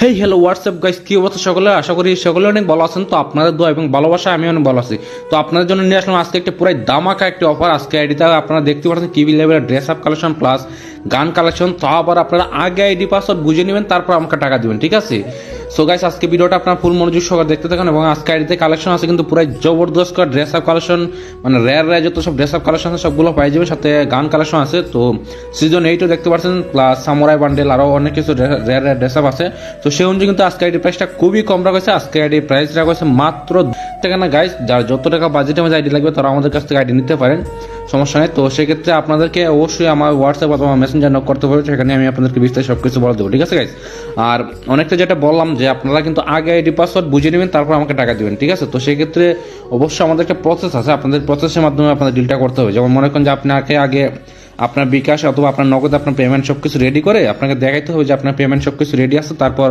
Hey hello WhatsApp guys, কি অবস্থা সকলে? আশা করি সকলে অনেক ভালো আছেন। তো আপনাদের দোয়া এবং ভালোবাসা আমি অনেক ভালো আছি। তো আপনাদের জন্য নিয়ে আসলাম আজকে একটা পুরাই দামাকা একটি অফার। আজকে আইডিতে আপনারা দেখতে পাচ্ছেন কিবি লেভেলের ড্রেস আপ কালেকশন প্লাস গান কালেকশন। তো আবার আপনারা আগে আইডি পাসওয়ার্ড বুঝে নেবেন, তারপর আমাকে টাকা দিবেন, ঠিক আছে? সো গাইস, আজকে ভিডিওটা আপনার ফুল মনোযোগ সহকারে দেখতে থাকুন। এবং আজকে আইডিতে কালেকশন আছে কিন্তু পুরাই জবরদস্ত ড্রেস আপ কালেকশন, মানে রেয়ার যত সব ড্রেস আপ কালেকশন আছে সবগুলো পাই যাবে, সাথে গান কালেকশন আছে। তো সিজন 8ও দেখতে পাচ্ছেন, প্লাস সামুরাই বান্ডেল, আরও অনেক কিছু রেয়ার ড্রেস আপ আছে। তো সেই অনুযায়ী কিন্তু আজকে আইডি প্রাইসটা খুবই কম রাখা হয়েছে। আজকে আইডি প্রাইস রাখা হয়েছে মাত্র টাকা না গাইস। যার যত টাকা বাজেটের মধ্যে আইডি লাগবে তারা আমাদের কাছ থেকে আইডি নিতে পারেন, সমস্যা নেই। তো সেক্ষেত্রে আপনাদেরকে অবশ্যই আমার হোয়াটসঅ্যাপ অথবা মেসেঞ্জার নক করতে হবে, সেখানে আমি আপনাদেরকে বিস্তারিত সবকিছু বলে দেবো, ঠিক আছে গাইস? আর অনেকটা যেটা বললাম যে আপনারা কিন্তু আগে আইডি পাসওয়ার্ড বুঝে নেবেন, তারপর আমাকে টাকা দিবেন, ঠিক আছে? তো সেক্ষেত্রে অবশ্যই আমাদের একটা প্রসেস আছে, আপনাদের প্রসেসের মাধ্যমে আপনাদের ডিলটা করতে হবে। যেমন মনে করেন যে আপনাকে আগে আপনার বিকাশ অথবা আপনার নগদ আপনার পেমেন্ট সব কিছু রেডি করে আপনাকে দেখাইতে হবে যে আপনার পেমেন্ট সব কিছু রেডি আছে, তারপর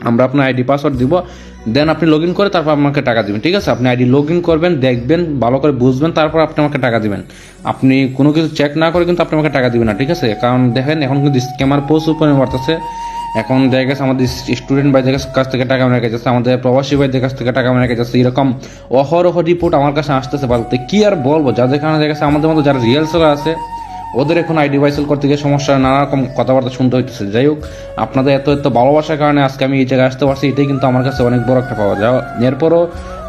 আমরা আপনার আইডি পাসওয়ার্ড দিব, দেন আপনি লগ ইন করে তারপর আমাকে টাকা দিবেন, ঠিক আছে? আপনি আইডি লগ ইন করবেন, দেখবেন, ভালো করে বুঝবেন, তারপর আপনি আমাকে টাকা দিবেন। আপনি কোনো কিছু চেক না করে কিন্তু আপনি আমাকে টাকা দিবেন না, ঠিক আছে? কারণ দেখেন এখন কিন্তু স্ক্যামার প্রচুর পরিমাণে বাড়তেছে। এখন দেখা গেছে আমাদের স্টুডেন্ট ভাইদের কাছ থেকে টাকা মেরে যাচ্ছে, আমাদের প্রবাসী ভাইদের কাছ থেকে টাকা মেরে যাচ্ছে, এরকম অহরহ রিপোর্ট আমার কাছে আসতেছে। বলতে কি আর বলবো, যাদের কারণে দেখা গেছে আমাদের মতো যারা রিয়েল সেলার আছে ওদের এখন আইডি ভাইসেল করতে গিয়ে সমস্যা, নানা রকম কথাবার্তা শুনতে হইতেছে। যাই হোক, আপনাদের এত এত ভালোবাসার কারণে আজকে আমি এই জায়গায় আসতে পারছি, এটাই কিন্তু আমার কাছে অনেক বড় একটা পাওয়া যায়। এরপরও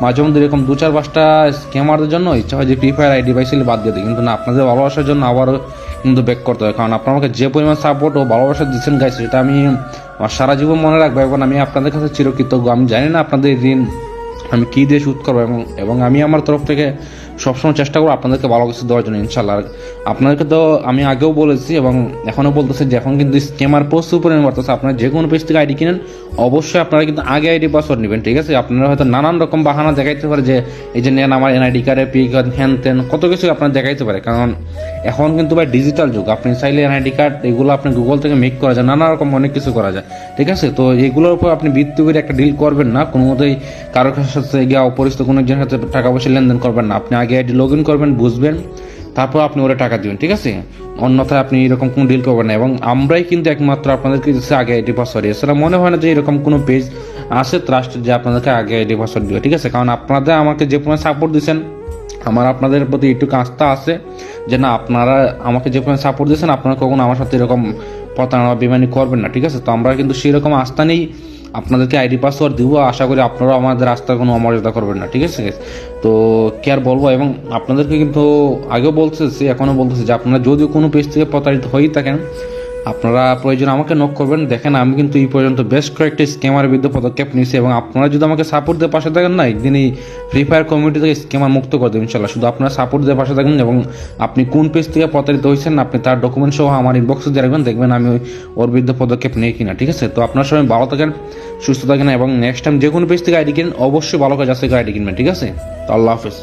মাঝে মধ্যে এরকম 2-4-5টা স্ক্যামারদের জন্য ইচ্ছা হয় যে ফ্রি ফায়ার আইডি ভাইসেল বাদ দিয়ে দিই, কিন্তু না, আপনাদের ভালোবাসার জন্য আবারও কিন্তু ব্যাক করতে হয়। কারণ আপনারা আমাকে যে পরিমাণ সাপোর্ট ও ভালোবাসা দিচ্ছেন গাইস, সেটা আমি সারা জীবন মনে রাখবো এবং আমি আপনাদের কাছে চিরকৃতজ্ঞ। আমি জানি না আপনাদের ঋণ আমি কী দিয়ে শোধ করবো, এবং আমি আমার তরফ থেকে সবসময় চেষ্টা করবো আপনাদেরকে ভালো কিছু দেওয়ার জন্য, ইনশাল্লাহ। আপনাদেরকে তো আমি আগেও বলেছি এবং এখনও বলতেছি যে এখন কিন্তু স্ক্যামার প্রচুর পরিমাণে বাড়তেছে। আপনারা যে কোনো পেজ থেকে আইডি কিনেন, অবশ্যই আপনারা কিন্তু আগে আইডি পাসওয়ার্ড নেবেন, ঠিক আছে? আপনারা হয়তো নানান রকম বাহানা দেখাইতে পারে যে এই যে নেন আমার এনআইডি কার্ডে পিক হ্যান তেন কত কিছু আপনারা দেখাইতে পারে। কারণ এখন কিন্তু ভাই ডিজিটাল যুগ, আপনি চাইলে এনআইডি কার্ড এগুলো আপনি গুগল থেকে মেক করা যায়, নানা রকম অনেক কিছু করা যায়, ঠিক আছে? তো এগুলোর উপর আপনি ভিত্তি করে একটা ডিল করবেন না, কোনো মতেই কারোর সাথে গিয়ে অপরিচিত কোনো একজনের সাথে টাকা পয়সা লেনদেন করবেন না। আপনি আগে আইডি লগ ইন করবেন, বুঝবেন, তারপর আপনি ওরা টাকা দিবেন, ঠিক আছে? অন্যথায় আপনি এরকম কোনো ডিল করবেন না। এবং আমরাই কিন্তু একমাত্র আপনাদেরকে দিচ্ছি আগে আইডি পাসওয়ার্ড। এছাড়া মনে হয় না যে এরকম কোনো পেজ আছে ট্রাস্টেড যে আপনাদেরকে আগে আইডি পাসওয়ার্ড দিবে, ঠিক আছে? কারণ আপনাদের আমাকে যে পরিমাণ সাপোর্ট দিচ্ছেন, আমার আপনাদের প্রতি একটু আস্থা আছে যে না, আপনারা আমাকে যে পরিমাণ সাপোর্ট দিচ্ছেন, আপনারা কখনো আমার সাথে এরকম প্রতারণা বেমানি করবেন না, ঠিক আছে? তো আমরা কিন্তু সেরকম আস্থা নেই, আপনাদেরকে আইডি পাসওয়ার্ড দিব, আশা করি আপনারাও আমাদের রাস্তার কোনো অমর্যাদা করবেন না, ঠিক আছে? তো কি আর বলবো। এবং আপনাদেরকে কিন্তু আগেও বলতেছি, এখনও বলতেছি যে আপনারা যদি কোনো পেজ থেকে প্রতারিত হয়েই থাকেন, আপনারা প্রয়োজন আমাকে নক করবেন। দেখেন, আমি কিন্তু এই পর্যন্ত বেশ কয়েকটি স্ক্যামারের বিরুদ্ধে পদক্ষেপ নিয়েছি, এবং আপনারা যদি আমাকে সাপোর্ট দিয়ে পাশে থাকেন না, একদিন এই ফ্রি ফায়ার কমিউনিটি থেকে স্ক্যামার মুক্ত করে দেবেন ইনশাল্লাহ। শুধু আপনারা সাপোর্ট দিয়ে পাশে থাকবেন, এবং আপনি কোন পেজ থেকে প্রতারিত হয়েছেন আপনি তার ডকুমেন্ট সহ আমার ইনবক্সে দিয়ে রাখবেন, দেখবেন আমি ওর বিরুদ্ধে পদক্ষেপ নিই কিনা, ঠিক আছে? তো আপনার সবাই ভালো থাকেন, সুস্থ থাকেন, এবং নেক্সট টাইম যে কোনো পেজ থেকে আইডি কিনেন অবশ্যই ভালো করে যাচ্ছে আইডি কিনবেন, ঠিক আছে? তো আল্লাহ হাফেজ।